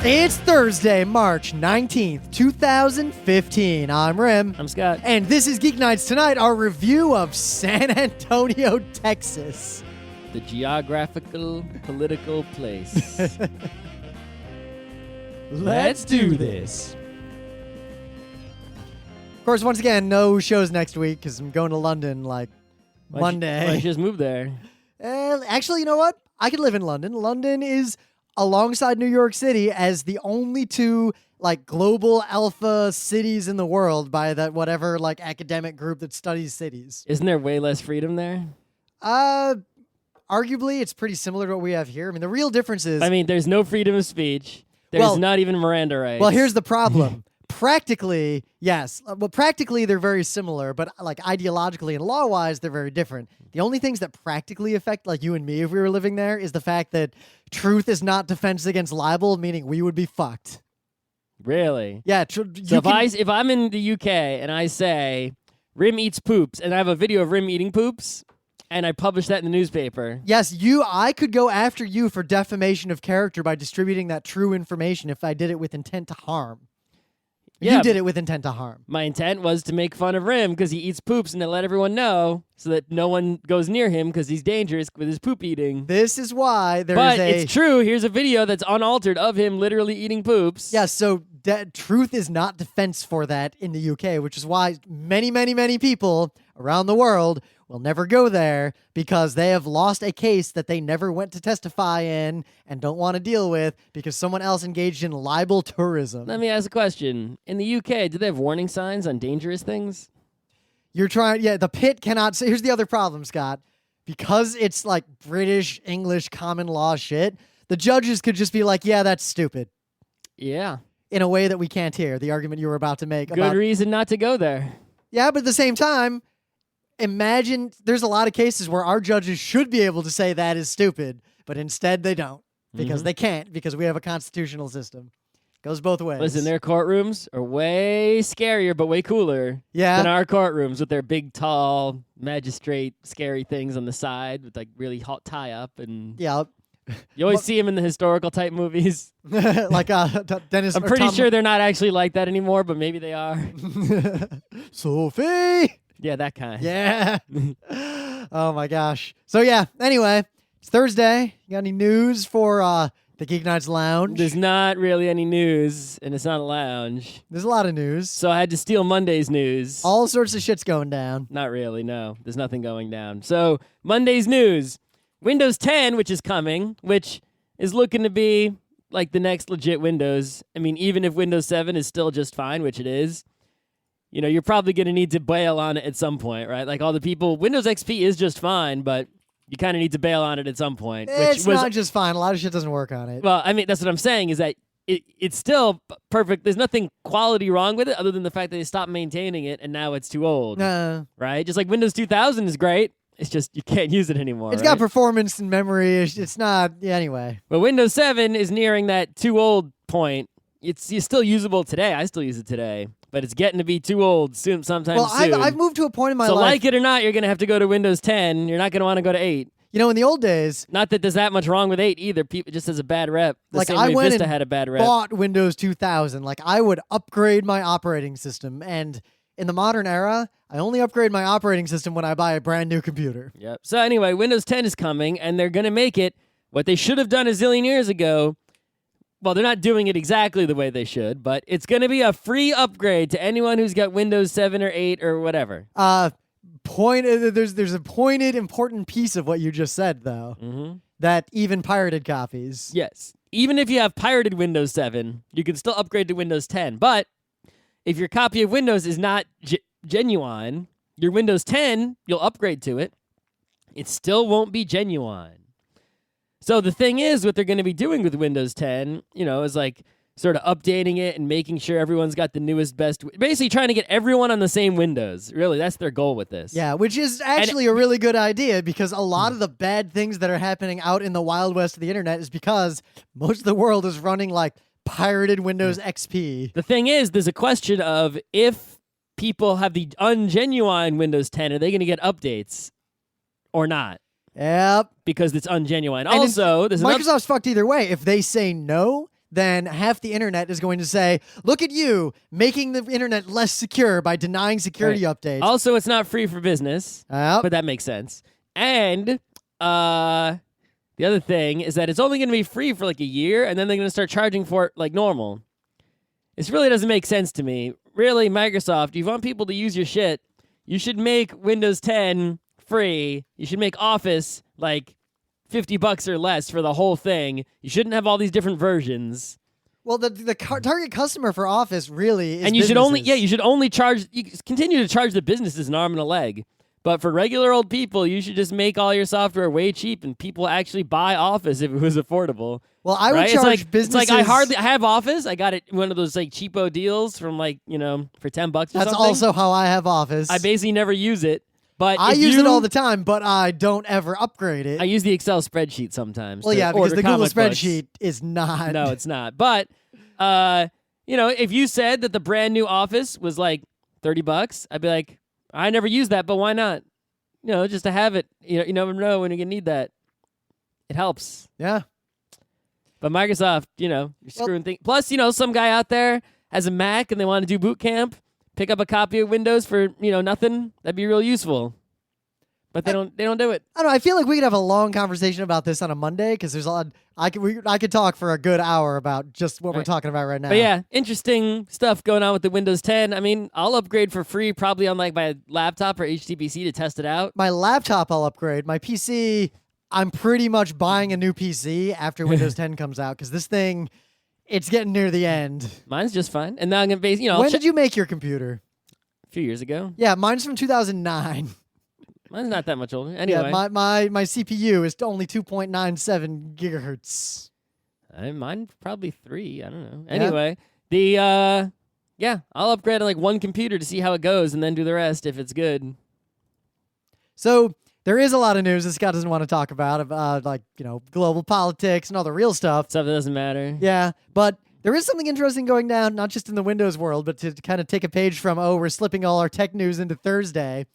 It's Thursday, March 19th, 2015. I'm Rim. I'm Scott. And this is Geeknights. Tonight, our review of San Antonio, Texas. The geographical, political place. Let's do this. Of course, once again, no shows next week because I'm going to London Monday. Why don't you just move there? Actually, you know what? I could live in London. London is alongside New York City as the only two global alpha cities in the world by that whatever academic group that studies cities. Isn't there way less freedom there? Arguably, it's pretty similar to what we have here. I mean, the real difference is... there's no freedom of speech. There's not even Miranda rights. Well, here's the problem. Practically, yes. Well, practically, they're very similar, but ideologically and law-wise, they're very different. The only things that practically affect you and me if we were living there is the fact that truth is not defense against libel, meaning we would be fucked. Really? Yeah. So if I'm in the UK and I say, Rim eats poops, and I have a video of Rim eating poops, and I publish that in the newspaper. Yes, I could go after you for defamation of character by distributing that true information if I did it with intent to harm. Yeah, you did it with intent to harm. My intent was to make fun of Rim because he eats poops and to let everyone know so that no one goes near him because he's dangerous with his poop eating. This is why it's true. Here's a video that's unaltered of him literally eating poops. Yeah, so truth is not defense for that in the UK, which is why many, many, many people around the world will never go there because they have lost a case that they never went to testify in and don't want to deal with because someone else engaged in libel tourism. Let me ask a question. In the UK, do they have warning signs on dangerous things? The pit cannot say. Here's the other problem, Scott. Because it's British, English, common law shit, the judges could just be like, yeah, that's stupid. Yeah. In a way that we can't hear, the argument you were about to make. Good reason not to go there. Yeah, but at the same time, imagine there's a lot of cases where our judges should be able to say that is stupid, but instead they don't because they can't because we have a constitutional system. Goes both ways. Listen, their courtrooms are way scarier but way cooler than our courtrooms with their big, tall, magistrate, scary things on the side with really hot tie-up. And yeah. You always see them in the historical type movies. Dennis. I'm pretty sure they're not actually like that anymore, but maybe they are. Sophie! Yeah, that kind. Yeah. Oh, my gosh. So, yeah, anyway, it's Thursday. You got any news for the Geeknights Lounge? There's not really any news, and it's not a lounge. There's a lot of news. So I had to steal Monday's news. All sorts of shit's going down. Not really, no. There's nothing going down. So Monday's news. Windows 10, which is coming, which is looking to be the next legit Windows. I mean, even if Windows 7 is still just fine, which it is, you're probably going to need to bail on it at some point, right? All the people, Windows XP is just fine, but you kind of need to bail on it at some point. It's not just fine. A lot of shit doesn't work on it. Well, that's what I'm saying is that it's still perfect. There's nothing quality wrong with it other than the fact that they stopped maintaining it and now it's too old, right? Just like Windows 2000 is great. It's just you can't use it anymore. It's got performance and memory. It's not, anyway. But Windows 7 is nearing that too old point. It's still usable today. I still use it today. But it's getting to be too old soon. Soon. I've moved to a point in my life. So like it or not, you're going to have to go to Windows 10. You're not going to want to go to 8. In the old days... Not that there's that much wrong with 8 either. It just has a bad rep. I went Vista and had a bad rep. bought Windows 2000. I would upgrade my operating system. And in the modern era, I only upgrade my operating system when I buy a brand new computer. Yep. So anyway, Windows 10 is coming, and they're going to make it what they should have done a zillion years ago. Well, they're not doing it exactly the way they should, but it's going to be a free upgrade to anyone who's got Windows 7 or 8 or whatever. There's a pointed, important piece of what you just said, though, that even pirated copies. Yes. Even if you have pirated Windows 7, you can still upgrade to Windows 10. But if your copy of Windows is not genuine, your Windows 10, you'll upgrade to it. It still won't be genuine. So the thing is, what they're going to be doing with Windows 10, is sort of updating it and making sure everyone's got the newest, best, basically trying to get everyone on the same Windows. Really, that's their goal with this. Yeah, which is actually a really good idea because a lot of the bad things that are happening out in the Wild West of the internet is because most of the world is running pirated Windows XP. The thing is, there's a question of if people have the ungenuine Windows 10, are they going to get updates or not? Yep. Because it's ungenuine. Also, Microsoft's fucked either way. If they say no, then half the internet is going to say, look at you making the internet less secure by denying security updates. Also, it's not free for business, Yep. but that makes sense. And the other thing is that it's only going to be free for like a year, and then they're going to start charging for it like normal. This really doesn't make sense to me. Really, Microsoft, you want people to use your shit, you should make Windows 10 free. You should make Office like $50 or less for the whole thing. You shouldn't have all these different versions. Well, the target customer for Office really is and you businesses. should only charge. You continue to charge the businesses an arm and a leg. But for regular old people, you should just make all your software way cheap, and people actually buy Office if it was affordable. Well, I would right? charge businesses. It's like I have Office. I got it one of those like cheapo deals from like for $10 or That's something. also how I have Office. I basically never use it. But I use it all the time, but I don't ever upgrade it. I use the Excel spreadsheet sometimes. Well, to yeah, because order the Google comic books. spreadsheet is not. No, it's not. But if you said that the brand new Office was like $30, I'd be like, I never use that, but why not? Just to have it. You never know when you're gonna need that. It helps. Yeah. But Microsoft, you're screwing things. Plus, some guy out there has a Mac and they want to do boot camp. Pick up a copy of Windows for nothing. That'd be real useful. But they don't do it. I don't know. I feel like we could have a long conversation about this on a Monday because there's a lot. I could talk for a good hour about just what we're talking about right now. But yeah, interesting stuff going on with the Windows 10. I mean, I'll upgrade for free probably on like my laptop or HTPC to test it out. My laptop, I'll upgrade. My PC, I'm pretty much buying a new PC after Windows 10 comes out because this thing, it's getting near the end. Mine's just fine. And now I'm gonna base. When did you make your computer? A few years ago. Yeah, mine's from 2009. Mine's not that much older. Anyway. Yeah, my CPU is only 2.97 gigahertz. Mine probably 3. I don't know. Anyway, I'll upgrade on like one computer to see how it goes and then do the rest if it's good. So there is a lot of news that Scott doesn't want to talk about global politics and all the real stuff. Stuff that doesn't matter. Yeah, but there is something interesting going down, not just in the Windows world, but to kind of take a page from, we're slipping all our tech news into Thursday.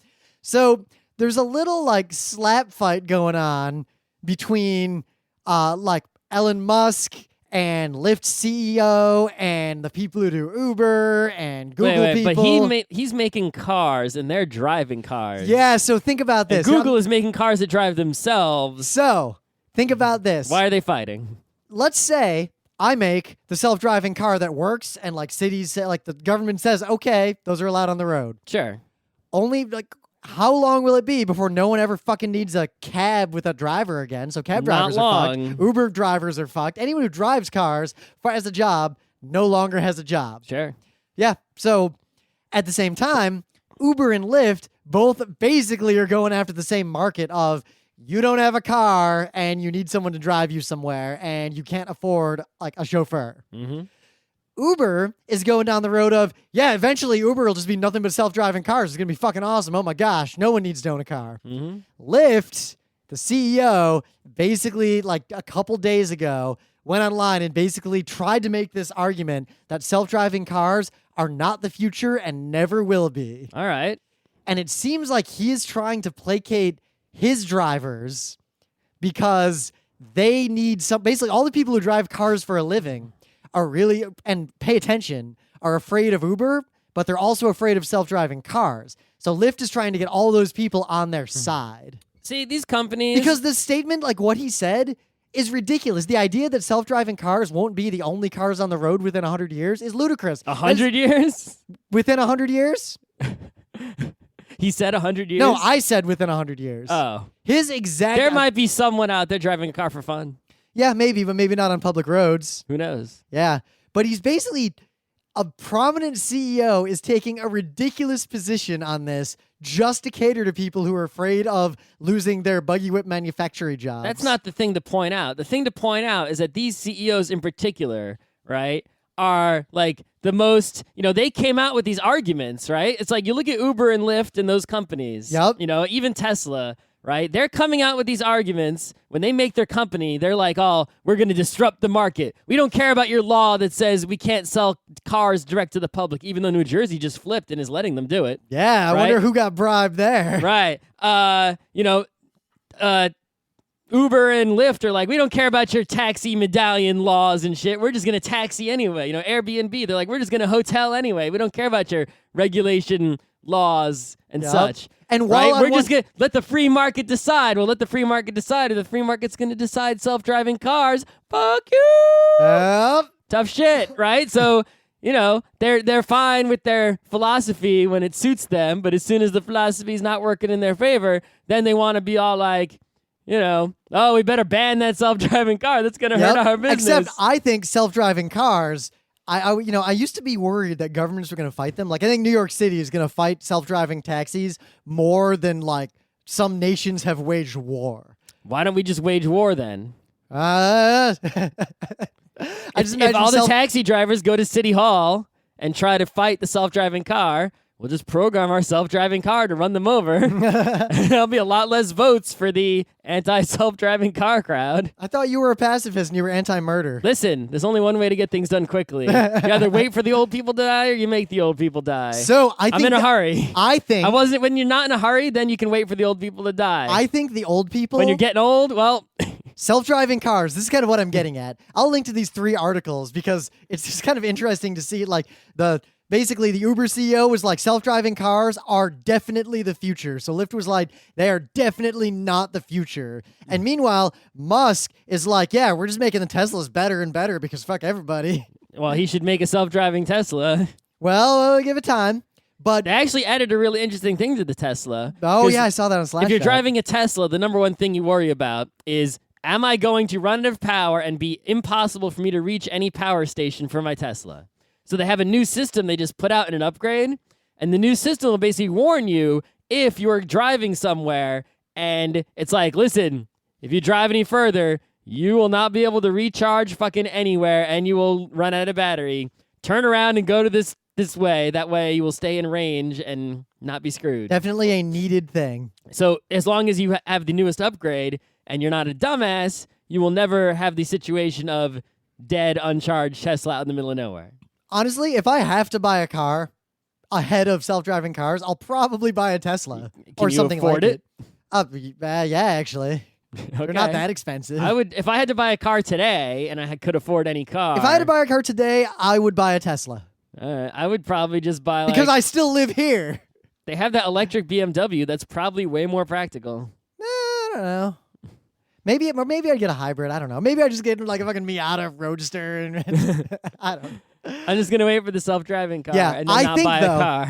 So there's a little slap fight going on between Elon Musk and Lyft CEO and the people who do Uber and Google people. But he's making cars and they're driving cars. Yeah, so think about this. And Google is making cars that drive themselves. So think about this. Why are they fighting? Let's say I make the self-driving car that works and cities say, the government says, okay, those are allowed on the road. Sure. Only how long will it be before no one ever fucking needs a cab with a driver again? So cab drivers are fucked. Uber drivers are fucked. Anyone who drives cars as a job no longer has a job. Sure. Yeah. So at the same time, Uber and Lyft both basically are going after the same market of you don't have a car and you need someone to drive you somewhere and you can't afford a chauffeur. Mm-hmm. Uber is going down the road of, eventually Uber will just be nothing but self-driving cars. It's going to be fucking awesome. Oh my gosh, no one needs to own a car. Mm-hmm. Lyft, the CEO, basically a couple days ago, went online and basically tried to make this argument that self-driving cars are not the future and never will be. All right. And it seems like he is trying to placate his drivers because they need basically all the people who drive cars for a living are really, and pay attention, are afraid of Uber, but they're also afraid of self-driving cars. So Lyft is trying to get all those people on their side. See, these companies... Because this statement, what he said, is ridiculous. The idea that self-driving cars won't be the only cars on the road within 100 years is ludicrous. 100 years? Within 100 years? He said 100 years? No, I said within 100 years. Oh. His exact... There might be someone out there driving a car for fun. Yeah, maybe, but maybe not on public roads. Who knows? Yeah. But he's basically a prominent CEO is taking a ridiculous position on this just to cater to people who are afraid of losing their buggy whip manufacturing jobs. That's not the thing to point out. The thing to point out is that these CEOs in particular, right, are the most, they came out with these arguments, right? It's you look at Uber and Lyft and those companies, Yep. Even Tesla, right? They're coming out with these arguments. When they make their company, they're like, oh, we're going to disrupt the market. We don't care about your law that says we can't sell cars direct to the public, even though New Jersey just flipped and is letting them do it. Yeah, I right? wonder who got bribed there. Right. Uber and Lyft are like, we don't care about your taxi medallion laws and shit. We're just going to taxi anyway. Airbnb, they're like, we're just going to hotel anyway. We don't care about your regulation laws and such. And while we're just going to let the free market decide. We'll let the free market decide, or the free market's going to decide self-driving cars. Fuck you. Yep. Tough shit, right? So, they're fine with their philosophy when it suits them, but as soon as the philosophy's not working in their favor, then they want to be all like, we better ban that self-driving car. That's going to hurt our business. Except I think self-driving cars, I used to be worried that governments were going to fight them. Like, I think New York City is going to fight self-driving taxis more than, like, some nations have waged war. Why don't we just wage war then? If all the taxi drivers go to City Hall and try to fight the self-driving car, we'll just program our self-driving car to run them over. There'll be a lot less votes for the anti-self-driving car crowd. I thought you were a pacifist and you were anti-murder. Listen, there's only one way to get things done quickly. You either wait for the old people to die or you make the old people die. So I'm in a hurry. When you're not in a hurry, then you can wait for the old people to die. I think the old people... When you're getting old, well... Self-driving cars. This is kind of what I'm getting at. I'll link to these 3 articles because it's just kind of interesting to see, like, basically the Uber CEO was like, self-driving cars are definitely the future. So Lyft was like, they are definitely not the future. And meanwhile, Musk is like, yeah, we're just making the Teslas better and better because fuck everybody. Well, he should make a self-driving Tesla. Well, give it time. But they actually added a really interesting thing to the Tesla. Oh, yeah, I saw that on Slashdot. If you're driving a Tesla, the number one thing you worry about is, am I going to run out of power and be impossible for me to reach any power station for my Tesla? So they have a new system they just put out in an upgrade, and the new system will basically warn you if you're driving somewhere, and it's like, listen, if you drive any further, you will not be able to recharge fucking anywhere, and you will run out of battery. Turn around and go to this way. That way you will stay in range and not be screwed. Definitely a needed thing. So as long as you have the newest upgrade and you're not a dumbass, you will never have the situation of dead, uncharged Tesla out in the middle of nowhere. Honestly, if I have to buy a car ahead of self-driving cars, I'll probably buy a Tesla or something like it. Yeah, actually. Okay. They're not that expensive. I would, if I had to buy a car today and I could afford any car. If I had to buy a car today, I would buy a Tesla. I would probably just buy because I still live here. They have that electric BMW that's probably way more practical. I don't know. Maybe I'd get a hybrid. I don't know. Maybe I just get like a fucking Miata Roadster. And I don't know. I'm just going to wait for the self-driving car and then I think, buy a car.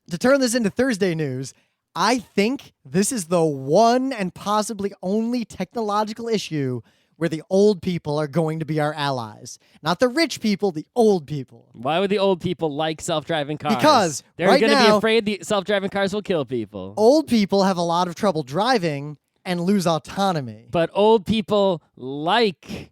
To turn this into Thursday news, I think this is the one and possibly only technological issue where the old people are going to be our allies. Not the rich people, the old people. Why would the old people like self-driving cars? Because they're right going to now, be afraid the self-driving cars will kill people. Old people have a lot of trouble driving and lose autonomy. But old people like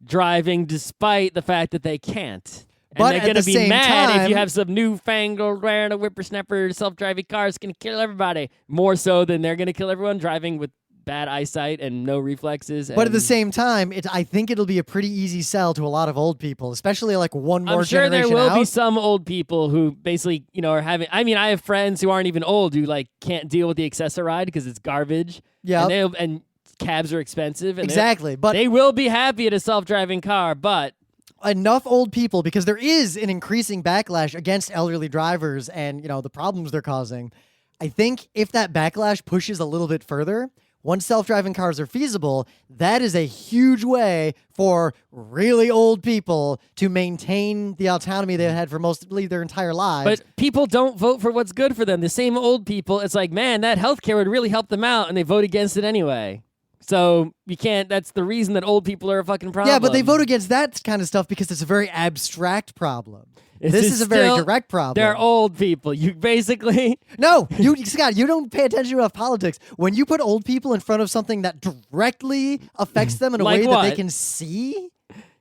driving despite the fact that they can't. And but they're going to be mad time, if you have some newfangled, wearing a whippersnapper, self-driving car. It's going to kill everybody. More so than they're going to kill everyone driving with bad eyesight and no reflexes. But at the same time, I think it'll be a pretty easy sell to a lot of old people, especially like one more generation I'm sure there will out. be some old people who basically, are having... I mean, I have friends who aren't even old who like can't deal with the Access-a-Ride because it's garbage. Yeah. And cabs are expensive. And exactly. But they will be happy at a self-driving car, but... enough old people, because there is an increasing backlash against elderly drivers and, the problems they're causing. I think if that backlash pushes a little bit further, once self-driving cars are feasible, that is a huge way for really old people to maintain the autonomy they've had for mostly their entire lives. But people don't vote for what's good for them. The same old people, it's like, man, that healthcare would really help them out, and they vote against it anyway. So you can't, that's the reason that old people are a fucking problem. Yeah, but they vote against that kind of stuff because it's a very abstract problem. This is a very direct problem. They're old people. You basically... No, Scott, you don't pay attention to politics. When you put old people in front of something that directly affects them in a way that they can see...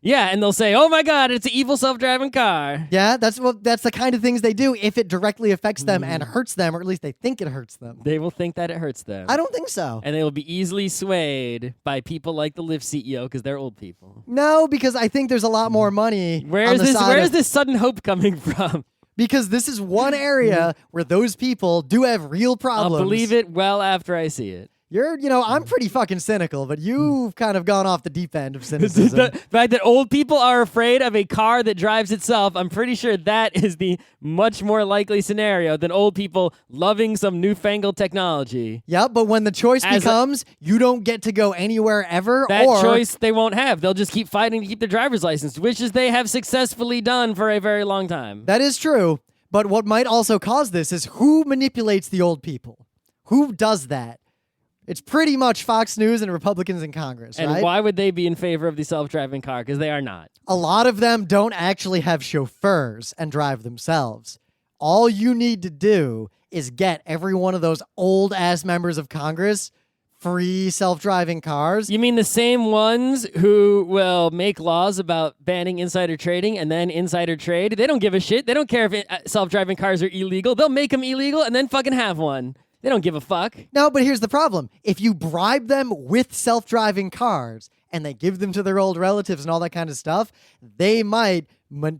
Yeah, and they'll say, oh my God, it's an evil self-driving car. Yeah, that's the kind of things they do if it directly affects them and hurts them, or at least they think it hurts them. They will think that it hurts them. I don't think so. And they will be easily swayed by people like the Lyft CEO because they're old people. No, because I think there's a lot more money. Where is this sudden hope coming from? Because this is one area where those people do have real problems. I'll believe it well after I see it. I'm pretty fucking cynical, but you've kind of gone off the deep end of The cynicism. fact that old people are afraid of a car that drives itself, I'm pretty sure that is the much more likely scenario than old people loving some newfangled technology. Yep, but when the choice becomes you don't get to go anywhere ever, That or choice they won't have. They'll just keep fighting to keep their driver's license, which is they have successfully done for a very long time. that is true. But what might also cause this is who manipulates the old people? Who does that? It's pretty much Fox News and Republicans in Congress, And right? why would they be in favor of the self-driving car? Because they are not. A lot of them don't actually have chauffeurs and drive themselves. All you need to do is get every one of those old-ass members of Congress free self-driving cars. You mean the same ones who will make laws about banning insider trading and then insider trade? They don't give a shit. They don't care if self-driving cars are illegal. They'll make them illegal and then fucking have one. They don't give a fuck. No, but here's the problem. If you bribe them with self-driving cars and they give them to their old relatives and all that kind of stuff, they might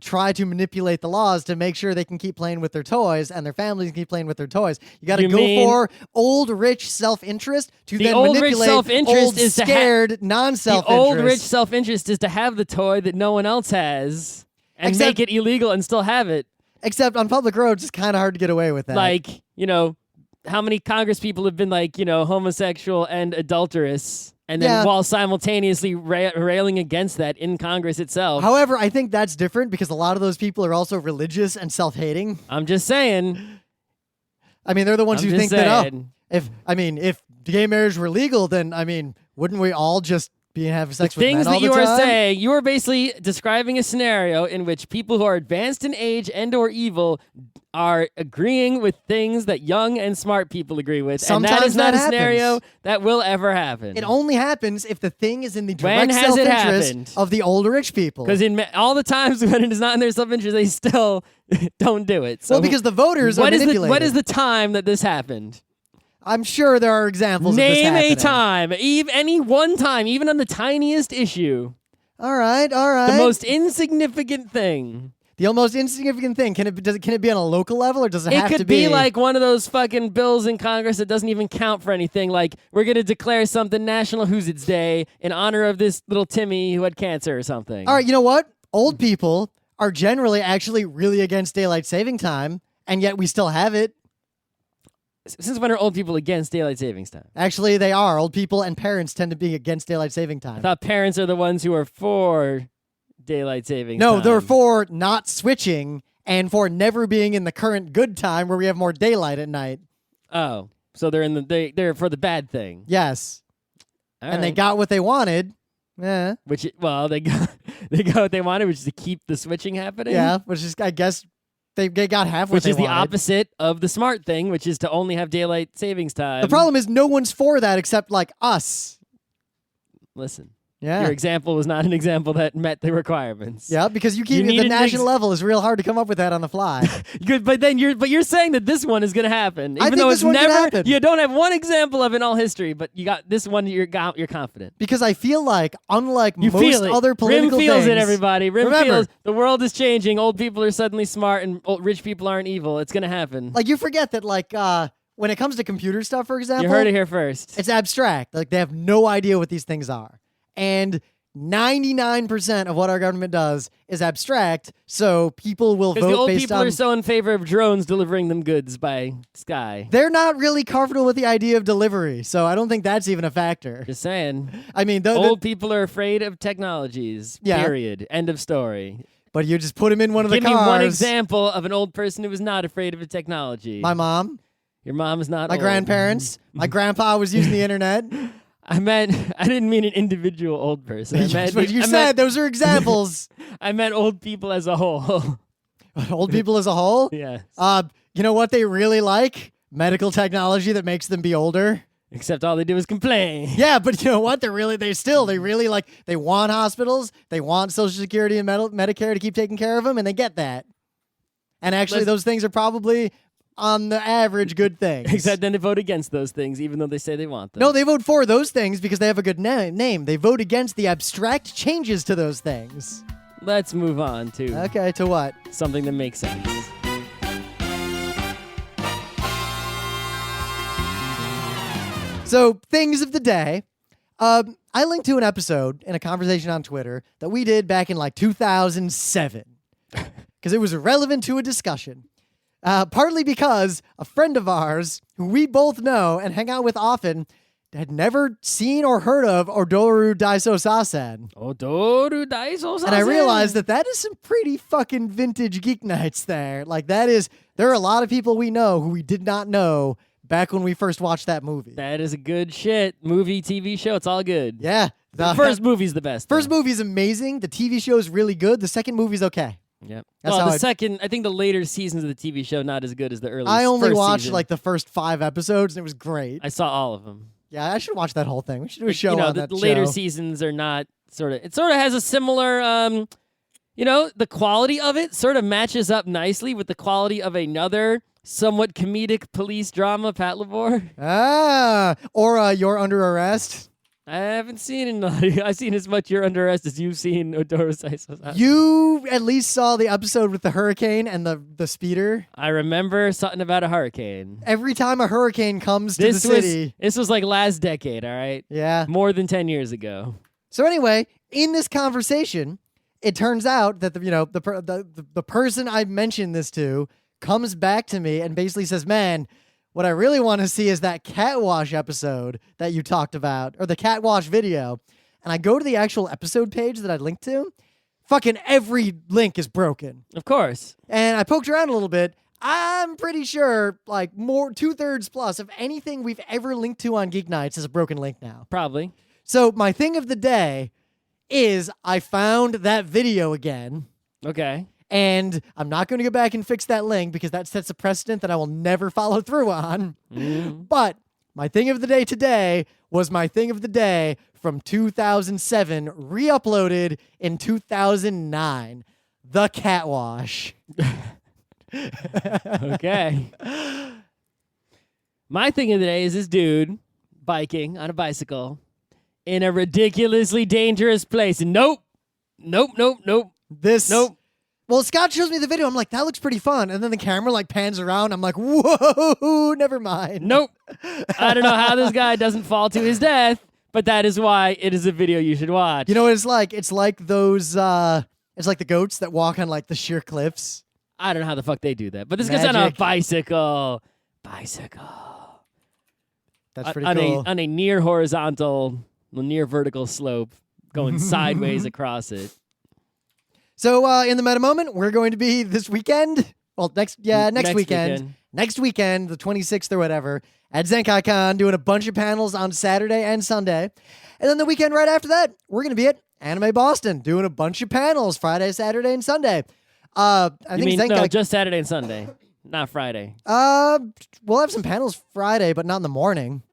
try to manipulate the laws to make sure they can keep playing with their toys and their families can keep playing with their toys. You got to go for old rich self-interest to then manipulate old scared non-self-interest. The old rich self-interest is to have the toy that no one else has and make it illegal and still have it. Except on public roads, it's kind of hard to get away with that. Like, how many Congress people have been like, homosexual and adulterous, and then while simultaneously railing against that in Congress itself. However, I think that's different because a lot of those people are also religious and self-hating. I'm just saying. I mean, they're the ones who think that, if gay marriage were legal, then, wouldn't we all just be having sex with men all the time? Things that you are saying, you are basically describing a scenario in which people who are advanced in age and or evil are agreeing with things that young and smart people agree with. Sometimes and that is not that a scenario happens. that will ever happen. It only happens if the thing is in the direct When has it self-interest happened? of the old rich people. Because in all the times when it is not in their self-interest, they still don't do it. So because the voters are manipulated. What is the time that this happened? I'm sure there are examples of this Name happening. a time. Any one time, even on the tiniest issue. All right. The most insignificant thing. The most insignificant thing. Can it be on a local level, or does it have to be? It could be like one of those fucking bills in Congress that doesn't even count for anything. Like, we're going to declare something National Who's Its Day in honor of this little Timmy who had cancer or something. All right, you know what? Old people are generally actually really against daylight saving time, and yet we still have it. Since when are old people against daylight savings time? Actually, they are. Old people and parents tend to be against daylight saving time. I thought parents are the ones who are for daylight savings No, time. they're for not switching and for never being in the current good time where we have more daylight at night. Oh, so they're for the bad thing. Yes. All and they right. got what they wanted. Yeah. They got what they wanted, which is to keep the switching happening. Yeah, which is, I guess, they got half what they wanted. Which is the opposite of the smart thing, which is to only have daylight savings time. The problem is no one's for that except, like, us. Listen. Yeah. Your example was not an example that met the requirements. Yeah, because you keep the national level is real hard to come up with that on the fly. Good, but you're saying that this one is going to happen, even though it's never. You don't have one example of it in all history, but you got this one. You're confident because I feel like, unlike most other political Rim feels things, it, everybody. Rim remember, feels the world is changing. Old people are suddenly smart, and rich people aren't evil. It's going to happen. Like you forget that, like when it comes to computer stuff, for example, you heard it here first. It's abstract. Like they have no idea what these things are, and 99% of what our government does is abstract, so people will vote based on... Because the old people are so in favor of drones delivering them goods by sky. They're not really comfortable with the idea of delivery, so I don't think that's even a factor. Just saying. I mean... old people are afraid of technologies, period. End of story. But you just put them in one of the cars. Give me one example of an old person who was not afraid of a technology. My mom. Your mom is not My old. grandparents. My grandpa was using the internet. I didn't mean an individual old person. You said those are examples. I meant old people as a whole. Old people as a whole? Yes. You know what they really like? Medical technology that makes them be older. Except all they do is complain. Yeah, but you know what? They really like, they want hospitals, they want Social Security and Medicare to keep taking care of them, and they get that. And actually, those things are probably, on the average, good things. Except then they vote against those things, even though they say they want them. No, they vote for those things because they have a good name. They vote against the abstract changes to those things. Let's move on to... Okay, to what? Something that makes sense. So, things of the day. I linked to an episode in a conversation on Twitter that we did back in like 2007 because it was relevant to a discussion. Partly because a friend of ours, who we both know and hang out with often, had never seen or heard of Odoru Daiso Sasen. Odoru Daiso Sasen. And I realized that is some pretty fucking vintage Geek Nights there. Like, there are a lot of people we know who we did not know back when we first watched that movie. That is a good shit. Movie, TV show, it's all good. Yeah. The first movie's the best. First though. movie's amazing. The TV show is really good. The second movie's okay. Yep. That's well, how the second, I think the later seasons of the TV show not as good as the early. I only first watched season. like the first 5 episodes, and it was great. I saw all of them. Yeah, I should watch that whole thing. We should do a show on the that later show. seasons are not it sort of has a similar, the quality of it sort of matches up nicely with the quality of another somewhat comedic police drama, Pat Lavore. Or You're Under Arrest. I haven't seen I've seen as much You're Under Arrest as you've seen Odoru Daiso. You at least saw the episode with the hurricane and the speeder. I remember something about a hurricane. Every time a hurricane comes to the city. This was like last decade, all right? Yeah. More than 10 years ago. So anyway, in this conversation, it turns out that the person I mentioned this to comes back to me and basically says, "Man, what I really want to see is that cat wash episode that you talked about, or the cat wash video." And I go to the actual episode page that I linked to. Fucking every link is broken. Of course. And I poked around a little bit. I'm pretty sure like 2/3 plus of anything we've ever linked to on Geeknights is a broken link now. Probably. So my thing of the day is I found that video again. Okay. And I'm not going to go back and fix that link because that sets a precedent that I will never follow through on. But my thing of the day today was my thing of the day from 2007, re-uploaded in 2009. The cat wash. Okay. My thing of the day is this dude biking on a bicycle in a ridiculously dangerous place. And nope. Well, Scott shows me the video. I'm like, that looks pretty fun. And then the camera like pans around. I'm like, whoa, never mind. Nope. I don't know how this guy doesn't fall to his death, but that is why it is a video you should watch. You know what it's like? It's like those, it's like the goats that walk on like the sheer cliffs. I don't know how the fuck they do that, but this guy's on a bicycle. That's pretty cool. On a near horizontal, near vertical slope, going sideways across it. So in the meta moment, we're going to be this weekend. Well, next weekend. Next weekend, the 26th or whatever, at ZenkaiCon, doing a bunch of panels on Saturday and Sunday. And then the weekend right after that, we're going to be at Anime Boston, doing a bunch of panels Friday, Saturday, and Sunday. I think no, just Saturday and Sunday, not Friday. We'll have some panels Friday, but not in the morning.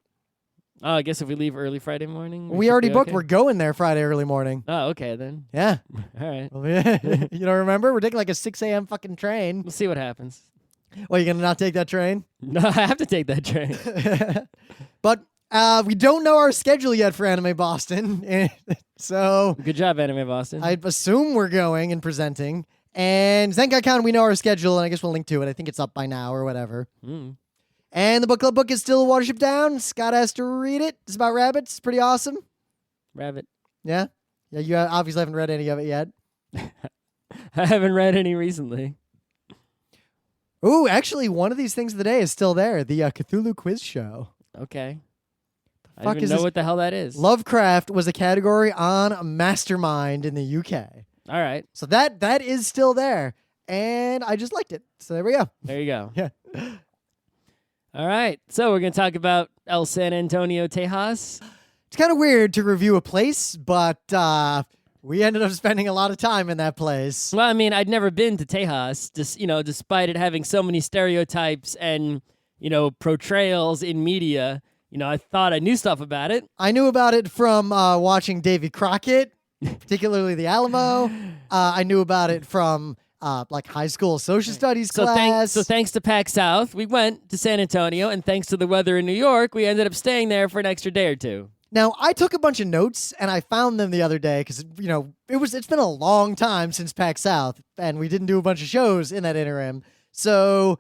Oh, I guess if we leave early Friday morning. We already booked. Okay. We're going there Friday early morning. Oh, okay then. Yeah. All right. You don't remember? We're taking like a 6 a.m. fucking train. We'll see what happens. Well, you going to not take that train? No, I have to take that train. But we don't know our schedule yet for Anime Boston. So Good job, Anime Boston. I assume we're going and presenting. And ZenkaiCon, we know our schedule, and I guess we'll link to it. I think it's up by now or whatever. And the book club book is still Watership Down. Scott has to read it. It's about rabbits. It's pretty awesome. Rabbit. Yeah? Yeah, you obviously haven't read any of it yet. I haven't read any recently. Ooh, actually, one of these things of the day is still there. The Cthulhu Quiz Show. Okay. I fuck don't even is know this? what the hell that is. Lovecraft was a category on Mastermind in the UK. All right. So that is still there. And I just liked it. So there we go. There you go. Yeah. All right. So we're going to talk about El San Antonio, Tejas. It's kind of weird to review a place, but we ended up spending a lot of time in that place. Well, I mean, I'd never been to Tejas, despite it having so many stereotypes and, portrayals in media. I thought I knew stuff about it. I knew about it from watching Davy Crockett, particularly The Alamo. I knew about it from high school social studies class. So thanks to PAX South, we went to San Antonio, and thanks to the weather in New York, we ended up staying there for an extra day or two. Now, I took a bunch of notes, and I found them the other day because, it's been a long time since PAX South, and we didn't do a bunch of shows in that interim. So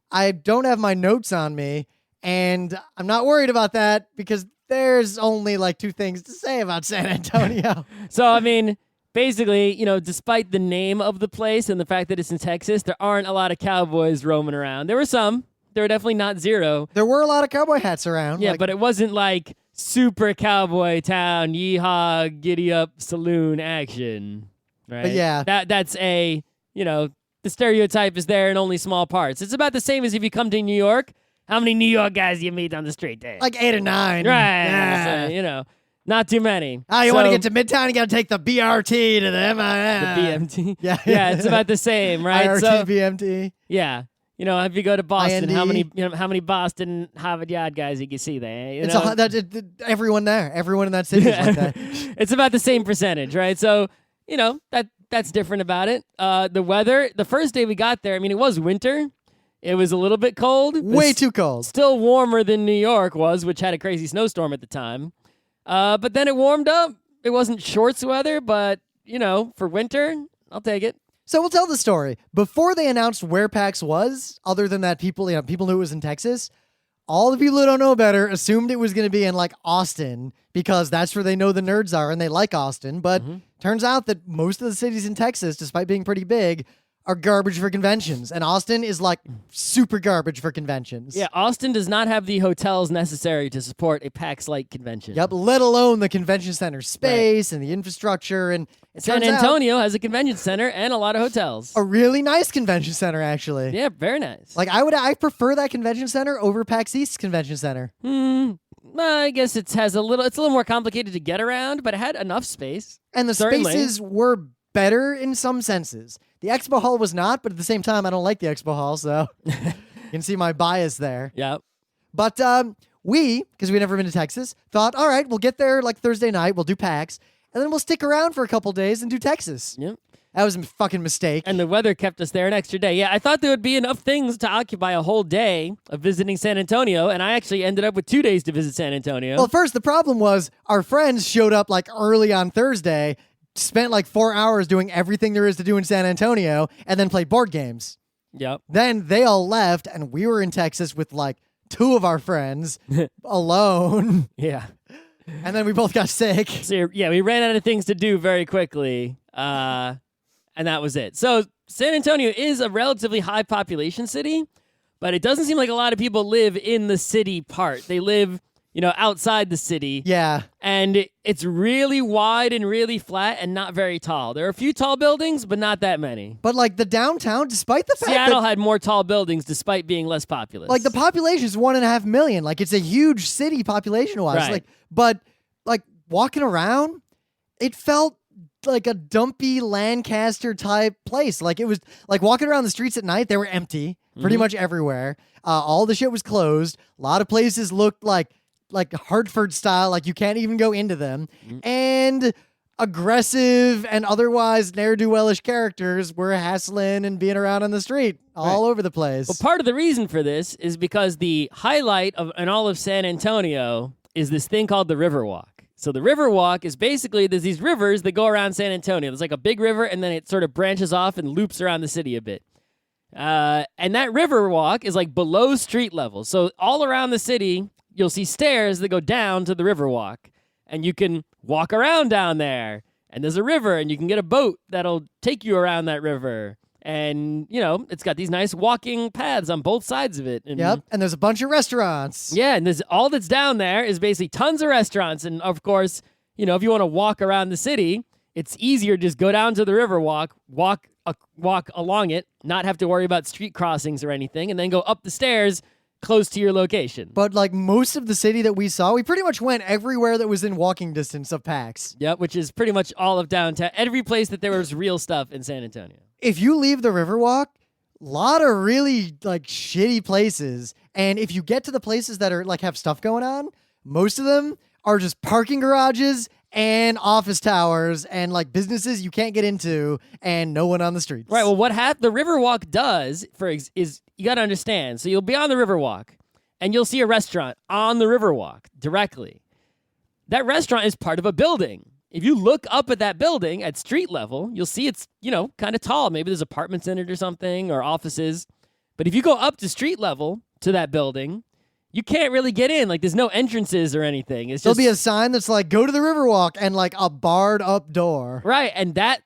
I don't have my notes on me, And I'm not worried about that because there's only like two things to say about San Antonio. So, I mean, basically, despite the name of the place and the fact that it's in Texas, there aren't a lot of cowboys roaming around. There were some. There were definitely not zero. There were a lot of cowboy hats around. Yeah, but it wasn't like super cowboy town, yeehaw, giddy up saloon action, right? But yeah. That's the stereotype is there in only small parts. It's about the same as if you come to New York. How many New York guys you meet on the street there? Like 8 or 9. Right. Yeah. So, not too many. Oh, you want to get to Midtown, you got to take the BRT to the BMT. Yeah. Yeah, it's about the same, right? IRT, BMT. Yeah. If you go to Boston, IND. how many Boston Harvard Yard guys you can see there? Everyone there. Everyone in that city is like that. It's about the same percentage, right? So, that's different about it. The weather, the first day we got there, it was winter. It was a little bit cold. Way too cold. Still warmer than New York was, which had a crazy snowstorm at the time. But then it warmed up. It wasn't shorts weather, but, for winter, I'll take it. So we'll tell the story. Before they announced where PAX was, other than that people knew it was in Texas, all the people who don't know better assumed it was going to be in like Austin because that's where they know the nerds are and they like Austin. But turns out that most of the cities in Texas, despite being pretty big, are garbage for conventions. And Austin is like super garbage for conventions. Yeah, Austin does not have the hotels necessary to support a PAX-like convention. Yep, let alone the convention center space and the infrastructure. And it San turns Antonio has a convention center and a lot of hotels. a really nice convention center, actually. Yeah, very nice. Like I prefer that convention center over PAX East Convention Center. I guess it's a little more complicated to get around, but it had enough space. And the Certainly. spaces were better in some senses. The expo hall was not, but at the same time, I don't like the expo hall, so you can see my bias there. Yeah. But we, because we'd never been to Texas, thought, all right, we'll get there like Thursday night, we'll do PAX, and then we'll stick around for a couple days and do Texas. Yep. That was a fucking mistake. And the weather kept us there an extra day. Yeah, I thought there would be enough things to occupy a whole day of visiting San Antonio, and I actually ended up with 2 days to visit San Antonio. Well, first, the problem was our friends showed up like early on Thursday, spent like 4 hours doing everything there is to do in San Antonio, and then played board games. Yep. Then they all left, and we were in Texas with like 2 of our friends alone. Yeah. And then we both got sick. So, yeah, we ran out of things to do very quickly, and that was it. So San Antonio is a relatively high population city, but it doesn't seem like a lot of people live in the city part. They live, outside the city. Yeah. And it's really wide and really flat and not very tall. There are a few tall buildings, but not that many. But like the downtown, despite the fact Seattle that had more tall buildings despite being less populous. like the population is 1.5 million, like it's a huge city population-wise. Right. But walking around, it felt like a dumpy Lancaster type place. Like it was like walking around the streets at night, they were empty pretty much everywhere. All the shit was closed. A lot of places looked like Hartford style, like you can't even go into them. And aggressive and otherwise ne'er-do-wellish characters were hassling and being around on the street all over the place. Well, part of the reason for this is because the highlight in all of San Antonio is this thing called the Riverwalk. So the Riverwalk is basically, there's these rivers that go around San Antonio. There's like a big river, and then it sort of branches off and loops around the city a bit. And that Riverwalk is like below street level. So all around the city, you'll see stairs that go down to the Riverwalk. And you can walk around down there. And there's a river, and you can get a boat that'll take you around that river. And, it's got these nice walking paths on both sides of it. And, Yep, and there's a bunch of restaurants. yeah, and there's all that's down there is basically tons of restaurants. And, of course, if you want to walk around the city, it's easier to just go down to the Riverwalk, walk along it, not have to worry about street crossings or anything, and then go up the stairs close to your location. But like most of the city that we saw, we pretty much went everywhere that was in walking distance of PAX. Yep, which is pretty much all of downtown. Every place that there was real stuff in San Antonio. If you leave the Riverwalk, a lot of really like shitty places. And if you get to the places that are like have stuff going on, most of them are just parking garages and office towers and like businesses you can't get into and no one on the streets. Right. Well, the Riverwalk does is you got to understand. So you'll be on the Riverwalk and you'll see a restaurant on the Riverwalk directly. That restaurant is part of a building. If you look up at that building at street level, you'll see it's, kind of tall. Maybe there's apartments in it or something or offices. But if you go up to street level to that building, you can't really get in. Like, there's no entrances or anything. It's There'll just be a sign that's like, go to the Riverwalk, and like a barred up door. right, and that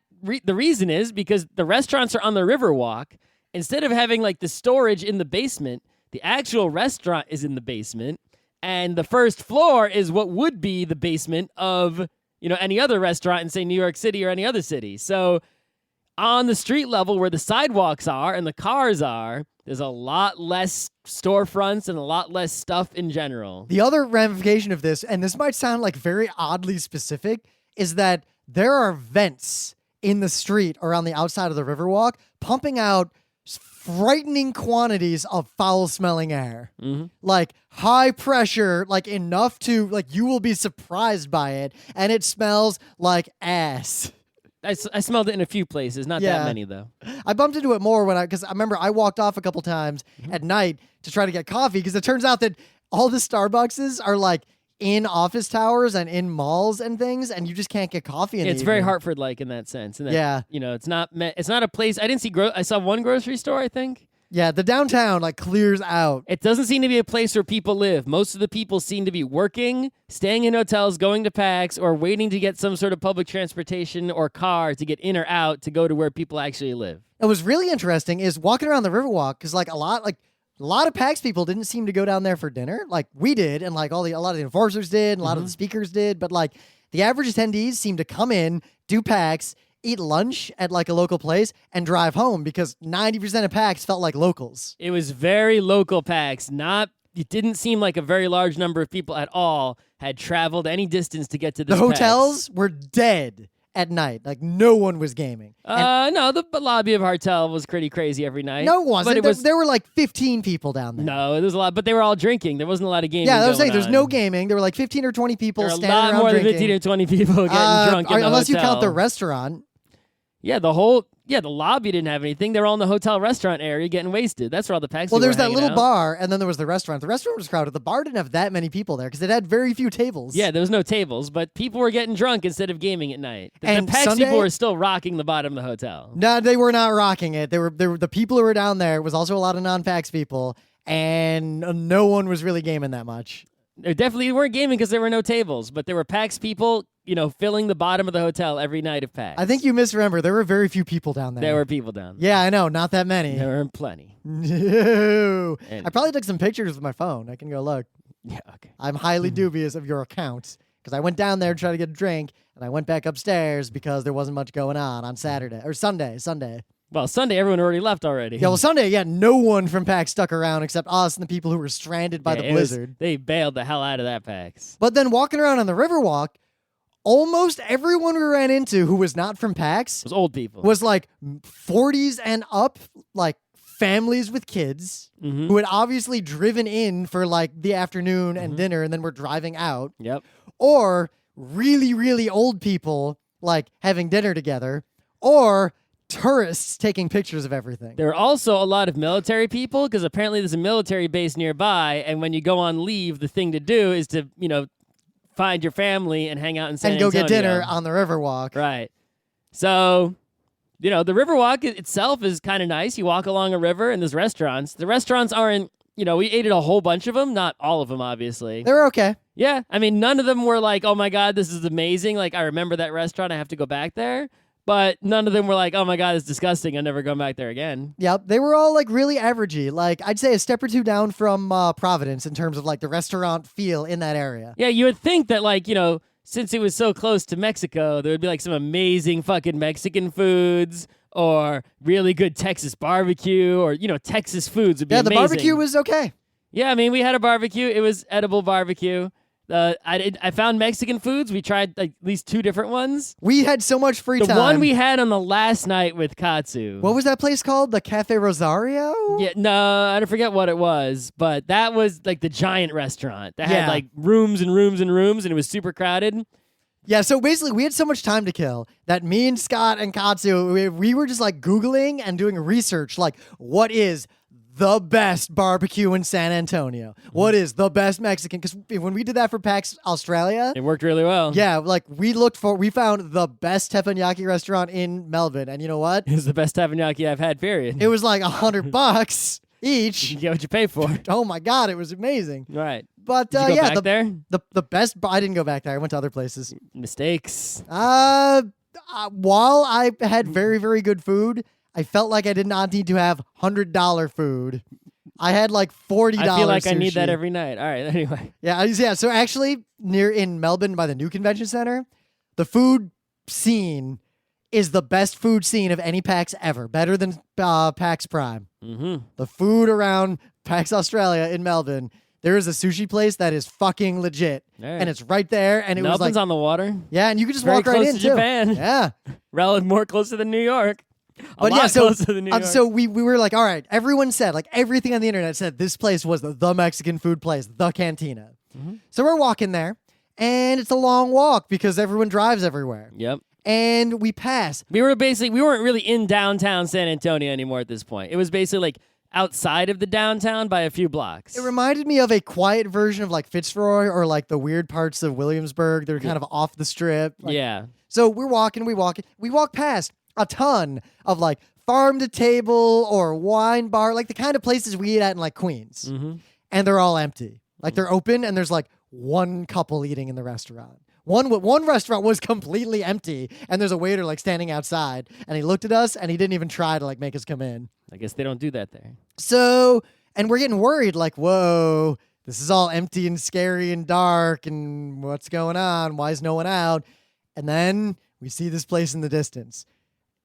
the reason is because the restaurants are on the Riverwalk. Instead of having like the storage in the basement, the actual restaurant is in the basement, and the first floor is what would be the basement of any other restaurant in, say, New York City or any other city. So on the street level where the sidewalks are and the cars are, there's a lot less storefronts and a lot less stuff in general. The other ramification of this, and this might sound like very oddly specific, is that there are vents in the street or on the outside of the Riverwalk pumping out frightening quantities of foul-smelling air. Mm-hmm. Like high pressure, like enough to, like, you will be surprised by it, and it smells like ass. I smelled it in a few places, not that many though. I bumped into it more because I remember I walked off a couple times at night to try to get coffee, because it turns out that all the Starbuckses are like in office towers and in malls and things, and you just can't get coffee in It's the very evening. Hartford-like in that sense. And that, Yeah. It's not a place. I didn't see. I saw one grocery store, I think. Yeah, the downtown like clears out. It doesn't seem to be a place where people live. Most of the people seem to be working, staying in hotels, going to PAX, or waiting to get some sort of public transportation or car to get in or out to go to where people actually live. What was really interesting is walking around the Riverwalk, because like a lot of PAX people didn't seem to go down there for dinner. Like we did, and like a lot of the enforcers did, and a lot of the speakers did, but like the average attendees seemed to come in, do PAX, eat lunch at like a local place, and drive home, because 90% of PAX felt like locals. It was very local PAX. It didn't seem like a very large number of people at all had traveled any distance to get to this The PAX. hotels were dead at night. Like no one was gaming. No, the lobby of our hotel was pretty crazy every night. No, it wasn't. But There were like 15 people down there. No, there was a lot, but they were all drinking. There wasn't a lot of gaming. Yeah, I was saying there's going no on. gaming. There were like 15 or 20 people There were a standing lot around more drinking. than 15 or 20 people getting drunk in the unless you count the hotel. restaurant. Yeah, the lobby didn't have anything. They were all in the hotel restaurant area getting wasted. That's where all the PAX Well, people there's were that hanging little out. bar, and then there was the restaurant. The restaurant was crowded. The bar didn't have that many people there because it had very few tables. Yeah, there was no tables, but people were getting drunk instead of gaming at night. The And PAX Sunday- people were still rocking the bottom of the hotel. No, they were not rocking it. They were the people who were down there was also a lot of non-PAX people, and no one was really gaming that much. They definitely weren't gaming because there were no tables, but there were PAX people, filling the bottom of the hotel every night of PAX. I think you misremember. There were very few people down there. there were people down there. Yeah, I know. Not that many. There were plenty. No. And- I probably took some pictures with my phone. I can go look. Yeah, okay. I'm highly dubious of your account because I went down there to try to get a drink, and I went back upstairs because there wasn't much going on Saturday or Sunday. Well, Sunday, everyone already left already. Yeah, well, Sunday, no one from PAX stuck around except us and the people who were stranded by the blizzard. They bailed the hell out of that PAX. But then walking around on the Riverwalk, almost everyone we ran into who was not from PAX It was old people. was like 40s and up, like families with kids Mhm. who had obviously driven in for like the afternoon and dinner and then were driving out, Yep. or really, really old people like having dinner together, or tourists taking pictures of everything. There were also a lot of military people because apparently there's a military base nearby, and when you go on leave, the thing to do is to, find your family and hang out in San And go get Antonio. dinner on the Riverwalk. Right. So, the Riverwalk itself is kind of nice. You walk along a river and there's restaurants. The restaurants aren't, we ate at a whole bunch of them, not all of them, obviously. They're okay. Yeah. I mean, none of them were like, oh my God, this is amazing. Like, I remember that restaurant. I have to go back there. But none of them were like, oh my God, it's disgusting. I'm never going back there again. Yep, they were all like really averagey. Like I'd say a step or two down from Providence in terms of like the restaurant feel in that area. Yeah, you would think that, like, since it was so close to Mexico, there would be like some amazing fucking Mexican foods or really good Texas barbecue or, Texas foods would be Yeah, amazing. the barbecue was okay. Yeah, I mean, we had a barbecue. It was edible barbecue. I found Mexican foods. We tried like at least 2 different ones. We had so much free The time. one we had on the last night with Katsu. What was that place called? The Cafe Rosario? Yeah, no, I don't forget what it was, but that was like the giant restaurant that Yeah. had like rooms and rooms and rooms, and it was super crowded. Yeah, so basically we had so much time to kill that me and Scott and Katsu, we were just like Googling and doing research, like what is the best barbecue in San Antonio? What is the best Mexican? Because when we did that for PAX Australia, It worked really well. yeah, like we found the best teppanyaki restaurant in Melbourne, and you know what? It was the best teppanyaki I've had, period. It was like $100, each. You get what you pay for. Oh my God, it was amazing. Right. But Did you go back the there? the best. I didn't go back there. I went to other places. Mistakes. While I had very, very good food, I felt like I did not need to have $100 food. I had like $40. I feel like I need sushi. that every night. All right. Anyway. Yeah. So actually, near in Melbourne by the new convention center, the food scene is the best food scene of any PAX ever. Better than PAX Prime. Mm-hmm. The food around PAX Australia in Melbourne. There is a sushi place that is fucking legit, and it's right there. And it was Melbourne's like on the water. yeah, and you could just Very walk right close in to too. Japan. Yeah, Relative more closer than New York. A but lot yeah, so closer than New York. so we were like, all right. Everyone said like everything on the internet said this place was the Mexican food place, the cantina. Mm-hmm. So we're walking there, and it's a long walk because everyone drives everywhere. Yep. And we pass. We weren't really in downtown San Antonio anymore at this point. It was basically like outside of the downtown by a few blocks. It reminded me of a quiet version of like Fitzroy or like the weird parts of Williamsburg. They're kind of off the strip. Like, yeah. So we walk past a ton of like farm to table or wine bar, like the kind of places we eat at in like Queens. Mm-hmm. And they're all empty. Like they're open and there's like one couple eating in the restaurant. One restaurant was completely empty and there's a waiter like standing outside and he looked at us and he didn't even try to like make us come in. I guess they don't do that there. So, and we're getting worried like, whoa, this is all empty and scary and dark and what's going on? Why is no one out? And then we see this place in the distance.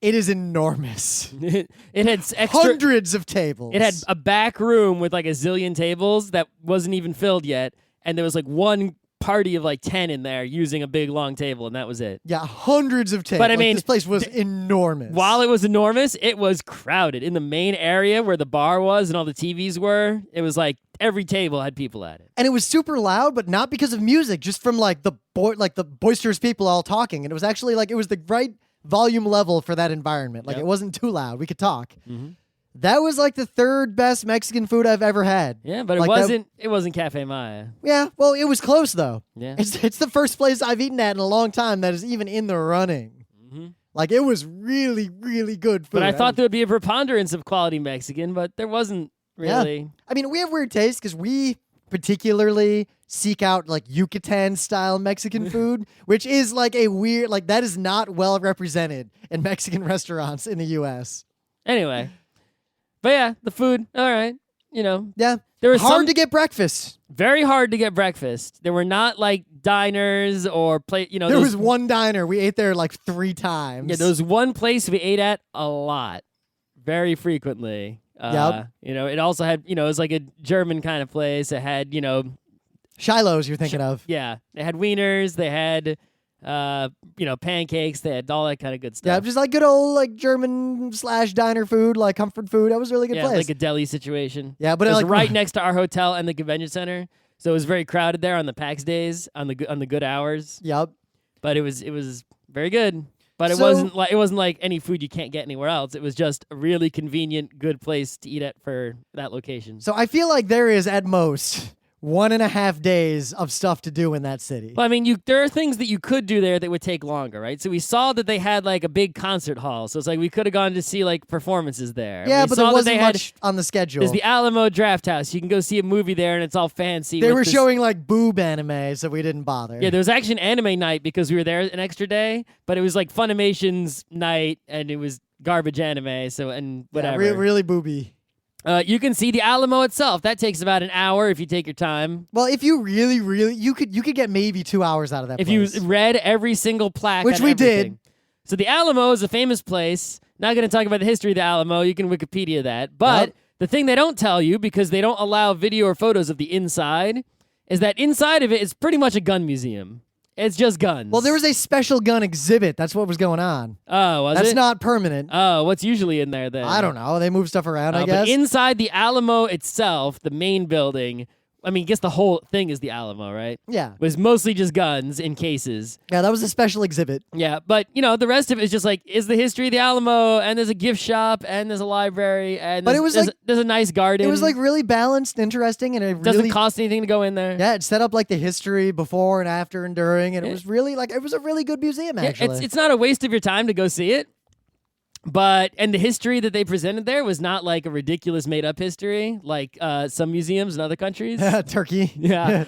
It is enormous. It had extra, hundreds of tables. It had a back room with like a zillion tables that wasn't even filled yet. And there was like one party of like 10 in there using a big long table, and that was it. Yeah, hundreds of tables. But I mean, this place was enormous. While it was enormous, it was crowded. In the main area where the bar was and all the TVs were, it was like every table had people at it. And it was super loud, but not because of music, just from like the boisterous people all talking. And it was actually like it was the right volume level for that environment. Like it wasn't too loud. We could talk. Mm-hmm. That was like the third best Mexican food I've ever had. Yeah, but like it wasn't Cafe Maya. Yeah, well, it was close though. Yeah. It's the first place I've eaten at in a long time that is even in the running. Mm-hmm. Like it was really, really good food. But I thought there would be a preponderance of quality Mexican, but there wasn't really. Yeah. I mean, we have weird taste because we particularly seek out like Yucatan style Mexican food, which is like a weird, like that is not well represented in Mexican restaurants in the U.S. Anyway. But yeah, the food, all right. You know. Yeah. There was hard to get breakfast. Very hard to get breakfast. There were not like diners or there was one diner. We ate there like 3 times. Yeah, there was one place we ate at a lot. Very frequently. Yep. You know, it also had, it was like a German kind of place. It had, Shiloh's you're thinking of. Yeah. They had wieners. They had, pancakes. They had all that kind of good stuff. Yeah, just like good old like German / diner food, like comfort food. That was a really good place. Like a deli situation. Yeah, but it was like right next to our hotel and the convention center. So it was very crowded there on the PAX days, on the good hours. Yep. But it was very good. But it wasn't like any food you can't get anywhere else. It was just a really convenient, good place to eat at for that location. So I feel like there is at most 1.5 days of stuff to do in that city. Well, I mean, there are things that you could do there that would take longer, right? So we saw that they had like a big concert hall. So it's like we could have gone to see like performances there. Yeah, we but there wasn't much on the schedule. There's the Alamo Draft House. You can go see a movie there, and it's all fancy. They were showing like boob anime, so we didn't bother. Yeah, there was actually an anime night because we were there an extra day, but it was like Funimation's night, and it was garbage anime. So and whatever, yeah, really booby. You can see the Alamo itself. That takes about an hour if you take your time. Well, if you really, you could get maybe 2 hours out of that if place. you read every single plaque, which we did. So the Alamo is a famous place. Not going to talk about the history of the Alamo. You can Wikipedia that. But the thing they don't tell you, because they don't allow video or photos of the inside, is that inside of it is pretty much a gun museum. It's just guns. Well, there was a special gun exhibit. That's what was going on. Oh, was That's it? not permanent. Oh, what's usually in there then? I don't know. They move stuff around, I guess. But inside the Alamo itself, the main building, I mean, I guess the whole thing is the Alamo, right? Yeah. Was mostly just guns in cases. Yeah, that was a special exhibit. Yeah, but, the rest of it is just like, is the history of the Alamo, and there's a gift shop, and there's a library, and there's a nice garden. It was like really balanced, interesting, and it doesn't cost anything to go in there. Yeah, it set up like the history before and after and during, and it was really like, it was a really good museum, actually. It's not a waste of your time to go see it. And the history that they presented there was not like a ridiculous made up history like some museums in other countries. Turkey. Yeah.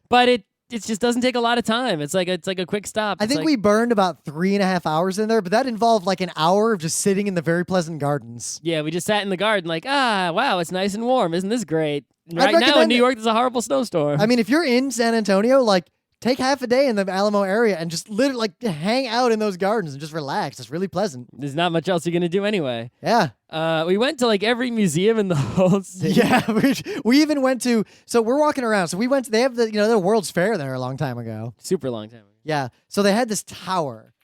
But it just doesn't take a lot of time. It's like a quick stop. I think we burned about 3.5 hours in there, but that involved like an hour of just sitting in the very pleasant gardens. Yeah, we just sat in the garden like, wow, it's nice and warm. Isn't this great? And I'd right now in recommend New it. York, there's a horrible snowstorm. I mean, if you're in San Antonio, like take half a day in the Alamo area and just literally like hang out in those gardens and just relax. It's really pleasant. There's not much else you're going to do anyway. Yeah. We went to like every museum in the whole city. Yeah, we even went to. So we're walking around. So we went to. They have the World's Fair there a long time ago. Super long time ago. Yeah. So they had this tower,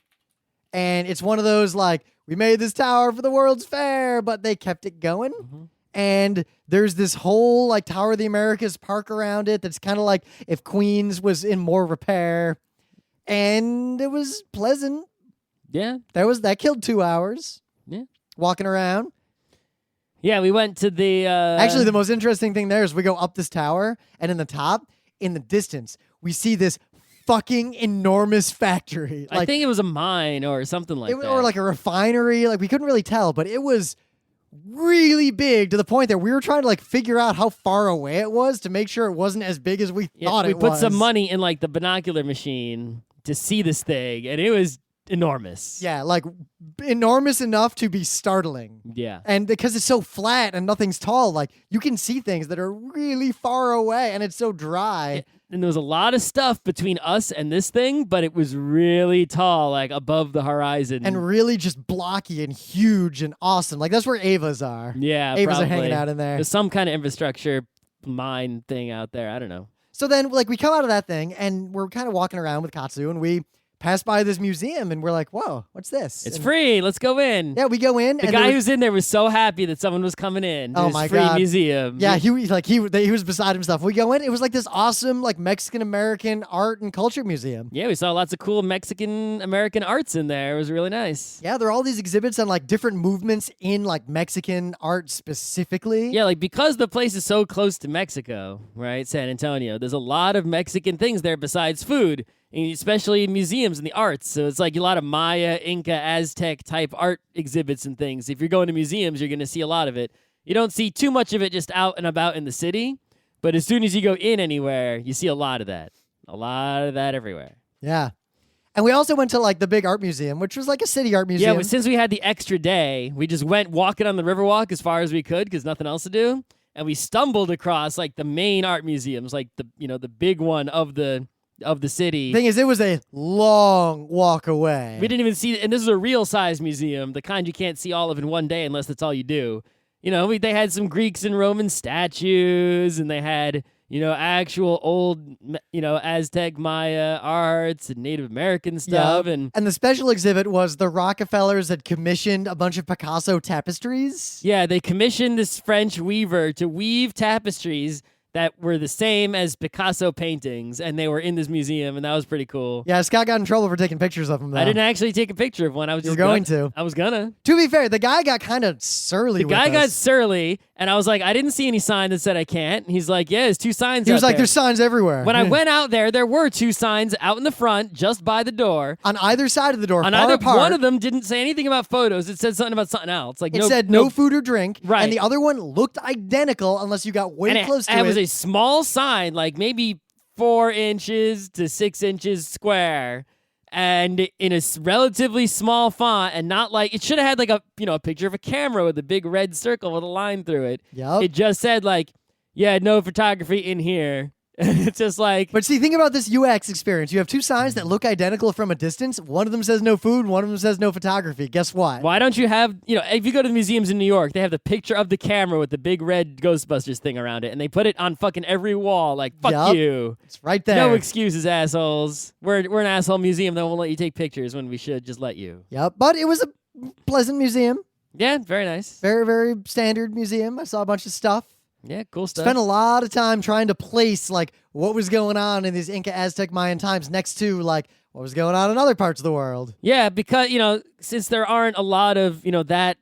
and it's one of those like we made this tower for the World's Fair, but they kept it going. Mm-hmm. And there's this whole like Tower of the Americas park around it. That's kind of like if Queens was in more repair, and it was pleasant. Yeah. That killed 2 hours. Yeah. Walking around. Yeah, we went to the... Actually, the most interesting thing there is we go up this tower, and in the top, in the distance, we see this fucking enormous factory. I think it was a mine or something like that. Or like a refinery. Like we couldn't really tell, but it was really big to the point that we were trying to like figure out how far away it was to make sure it wasn't as big as we thought it was. We put some money in like the binocular machine to see this thing, and it was enormous. Yeah, like enormous enough to be startling. Yeah. And because it's so flat and nothing's tall, like you can see things that are really far away and it's so dry. And there was a lot of stuff between us and this thing, but it was really tall, like above the horizon. And really just blocky and huge and awesome. Like that's where Ava's are. Yeah, Avas probably. are hanging out in there. There's some kind of infrastructure mine thing out there. I don't know. So then like we come out of that thing and we're kind of walking around with Katsu and we pass by this museum and we're like, whoa, what's this? It's free. Let's go in. Yeah, we go in. The guy who's in there was so happy that someone was coming in. Oh This my free God. museum. Yeah, he was beside himself. We go in. It was like this awesome like Mexican American art and culture museum. Yeah, we saw lots of cool Mexican American arts in there. It was really nice. Yeah, there are all these exhibits on like different movements in like Mexican art specifically. Yeah, like because the place is so close to Mexico, right? San Antonio. There's a lot of Mexican things there besides food, and especially museums and the arts. So it's like a lot of Maya, Inca, Aztec type art exhibits and things. If you're going to museums, you're going to see a lot of it. You don't see too much of it just out and about in the city, but as soon as you go in anywhere, you see a lot of that. A lot of that everywhere. Yeah. And we also went to like the big art museum, which was like a city art museum. Yeah, but since we had the extra day, we just went walking on the Riverwalk as far as we could because nothing else to do, and we stumbled across like the main art museums, like the big one of the city. Thing is, it was a long walk away. We didn't even see, and this is a real size museum, the kind you can't see all of in one day unless that's all you do. They had some Greeks and Roman statues, and they had actual old Aztec Maya arts and Native American stuff. Yeah. And the special exhibit was the Rockefellers had commissioned a bunch of Picasso tapestries. Yeah, they commissioned this French weaver to weave tapestries that were the same as Picasso paintings, and they were in this museum, and that was pretty cool. Yeah, Scott got in trouble for taking pictures of them, though. I didn't actually take a picture of one. I was just going to. I was gonna. To be fair, the guy got kind of surly The guy got surly, and I was like, I didn't see any sign that said I can't. And he's like, yeah, there's 2 signs He was out like, there. there's signs everywhere. When I went out there were 2 signs out in the front, just by the door. On either side of the door, On far either apart. one of them didn't say anything about photos. It said something about something else. Like It said no food or drink. Right. And the other one looked identical unless you got way close to it. It was a small sign, like maybe 4 inches to 6 inches square, and in a relatively small font, and not like, it should have had like a picture of a camera with a big red circle with a line through it. Yep. It just said like, yeah, no photography in here. It's just like... But see, think about this UX experience. You have 2 signs that look identical from a distance. One of them says no food, one of them says no photography. Guess what? Why don't you have, if you go to the museums in New York, they have the picture of the camera with the big red Ghostbusters thing around it, and they put it on fucking every wall, like, fuck Yup. you. It's right there. No excuses, assholes. We're an asshole museum that won't let you take pictures when we should just let you. Yep. But it was a pleasant museum. Yeah, very nice. Very, very standard museum. I saw a bunch of stuff. Yeah, cool stuff. Spent a lot of time trying to place like what was going on in these Inca, Aztec, Mayan times next to like what was going on in other parts of the world. Yeah, because, since there aren't a lot of, that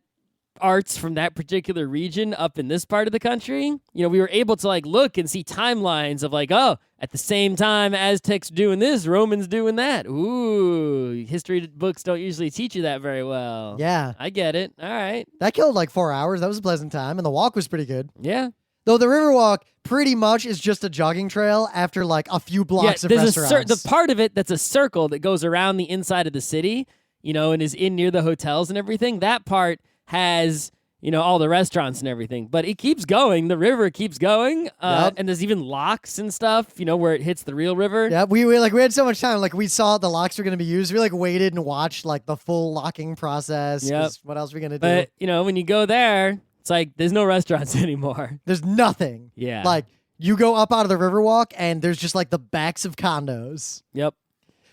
arts from that particular region up in this part of the country, you know, we were able to like look and see timelines of like, oh, at the same time Aztecs doing this, Romans doing that. Ooh, history books don't usually teach you that very well. Yeah. I get it. All right. That killed like 4 hours. That was a pleasant time. And the walk was pretty good. Yeah. Though the Riverwalk pretty much is just a jogging trail after like a few blocks of there's restaurants. the part of it that's a circle that goes around the inside of the city, you know, and is in near the hotels and everything. That part has, you know, all the restaurants and everything. But it keeps going. The river keeps going. And there's even locks and stuff, you know, where it hits the real river. Yeah, we had so much time. Like we saw the locks were going to be used. We like waited and watched like the full locking process. Yep. What else are we going to do? But, you know, when you go there, it's like there's no restaurants anymore. There's nothing. Yeah. Like you go up out of the Riverwalk and there's just like the backs of condos. Yep.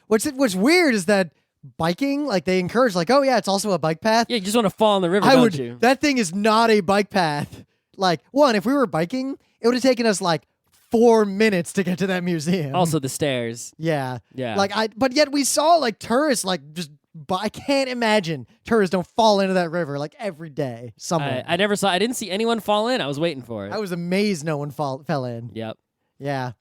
What's weird is that biking, like they encourage like, oh yeah, it's also a bike path. Yeah, you just want to fall in the river, don't you? That thing is not a bike path. Like, one, if we were biking, it would have taken us like 4 minutes to get to that museum. Also the stairs. Yeah. Yeah. But yet we saw like tourists like just, I can't imagine tourists don't fall into that river like every day somewhere. I didn't see anyone fall in. I was waiting for it. I was amazed no one fell in. Yep. Yeah.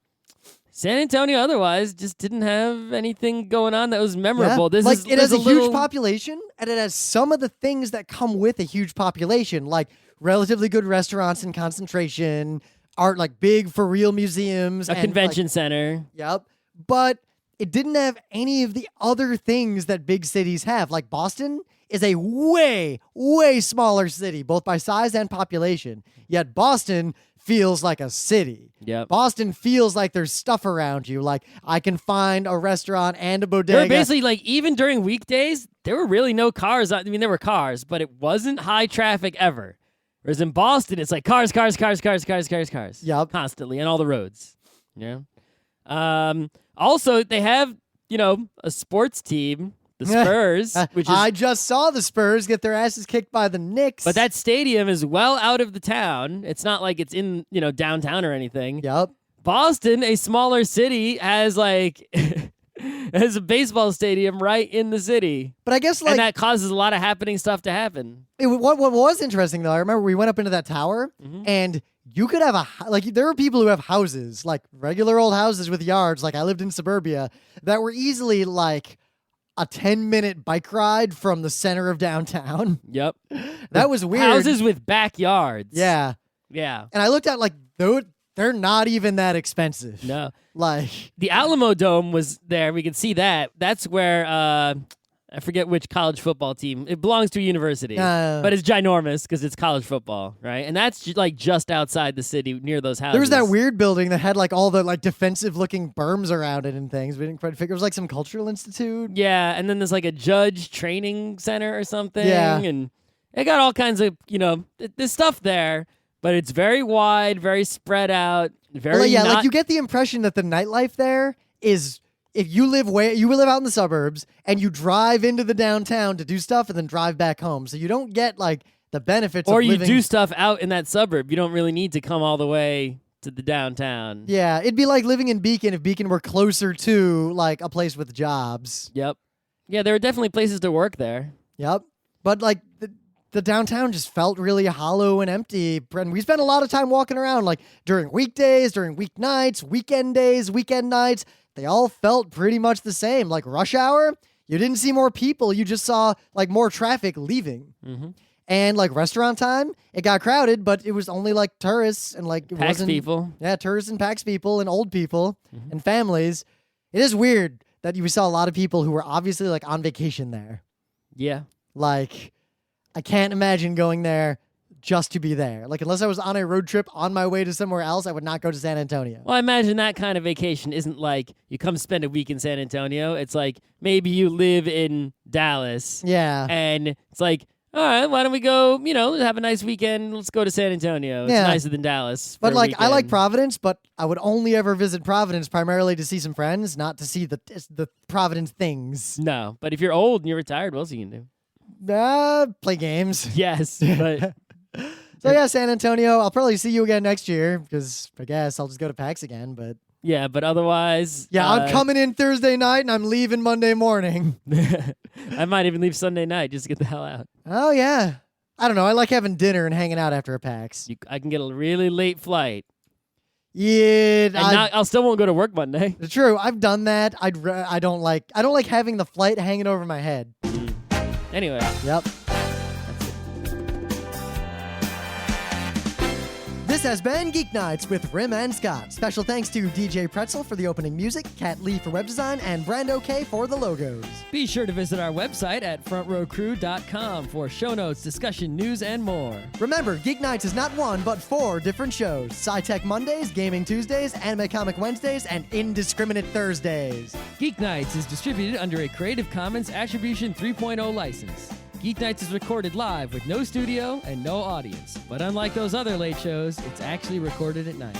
San Antonio otherwise just didn't have anything going on that was memorable. Yeah. It has a little... huge population, and it has some of the things that come with a huge population, like relatively good restaurants and concentration, art like big for real museums, a convention center. Yep. But it didn't have any of the other things that big cities have. Like Boston is a way, way smaller city, both by size and population. Yet Boston feels like a city. Yep. Boston feels like there's stuff around you. Like I can find a restaurant and a bodega. There were basically like even during weekdays, there were really no cars. I mean, there were cars, but it wasn't high traffic ever. Whereas in Boston, it's like cars. Yep. Constantly on all the roads. Yeah. Also, they have, you know, a sports team, the Spurs, which is... I just saw the Spurs get their asses kicked by the Knicks. But that stadium is well out of the town. It's not like it's in, you know, downtown or anything. Yep. Boston, a smaller city, has like has a baseball stadium right in the city. But I guess like... And that causes a lot of happening stuff to happen. What was interesting, though, I remember we went up into that tower, and you could have there are people who have houses, like regular old houses with yards, like I lived in suburbia, that were easily like a 10-minute bike ride from the center of downtown. Yep. That was weird. Houses with backyards. Yeah. Yeah. And I looked at like, they're not even that expensive. No. Like the Alamo Dome was there. We could see that. That's where I forget which college football team. It belongs to a university, but it's ginormous because it's college football, right? And that's like just outside the city near those houses. There was that weird building that had like all the like defensive looking berms around it and things. We didn't quite figure. It was like some cultural institute. Yeah, and then there's like a judge training center or something. Yeah. And it got all kinds of, you know, there's stuff there, but it's very wide, very spread out, very like you get the impression that the nightlife there is... If you live out in the suburbs and you drive into the downtown to do stuff and then drive back home, so you don't get like the benefits. Or of living... you do stuff out in that suburb. You don't really need to come all the way to the downtown. Yeah, it'd be like living in Beacon if Beacon were closer to like a place with jobs. Yep. Yeah, there are definitely places to work there. Yep. But like the downtown just felt really hollow and empty. And we spent a lot of time walking around like during weekdays, during weeknights, weekend days, weekend nights. They all felt pretty much the same. Like rush hour, you didn't see more people. You just saw like more traffic leaving. Mm-hmm. And like restaurant time, it got crowded, but it was only like tourists and like it PAX wasn't people. Yeah, tourists and PAX people and old people and families. It is weird that we saw a lot of people who were obviously like on vacation there. Yeah. Like, I can't imagine going there just to be there. Like, unless I was on a road trip on my way to somewhere else, I would not go to San Antonio. Well, I imagine that kind of vacation isn't like you come spend a week in San Antonio. It's like maybe you live in Dallas. Yeah. And it's like, all right, why don't we go, you know, have a nice weekend. Let's go to San Antonio. It's nicer than Dallas. But like, I like Providence, but I would only ever visit Providence primarily to see some friends, not to see the Providence things. No, but if you're old and you're retired, what else you can do? Play games. Yes, but... So yeah, San Antonio, I'll probably see you again next year because I guess I'll just go to PAX again, but... Yeah, but otherwise... Yeah, I'm coming in Thursday night and I'm leaving Monday morning. I might even leave Sunday night just to get the hell out. Oh, yeah. I don't know. I like having dinner and hanging out after a PAX. I can get a really late flight. Yeah, I'll still won't go to work Monday. true. I've done that. I don't like having the flight hanging over my head. Anyway. Yep. This has been Geek Nights with Rim and Scott. Special thanks to DJ Pretzel for the opening music, Kat Lee for web design, and Brando K for the logos. Be sure to visit our website at frontrowcrew.com for show notes, discussion, news, and more. Remember, Geek Nights is not one, but 4 different shows. Sci-Tech Mondays, Gaming Tuesdays, Anime Comic Wednesdays, and Indiscriminate Thursdays. Geeknights is distributed under a Creative Commons Attribution 3.0 license. Geeknights is recorded live with no studio and no audience. But unlike those other late shows, it's actually recorded at night.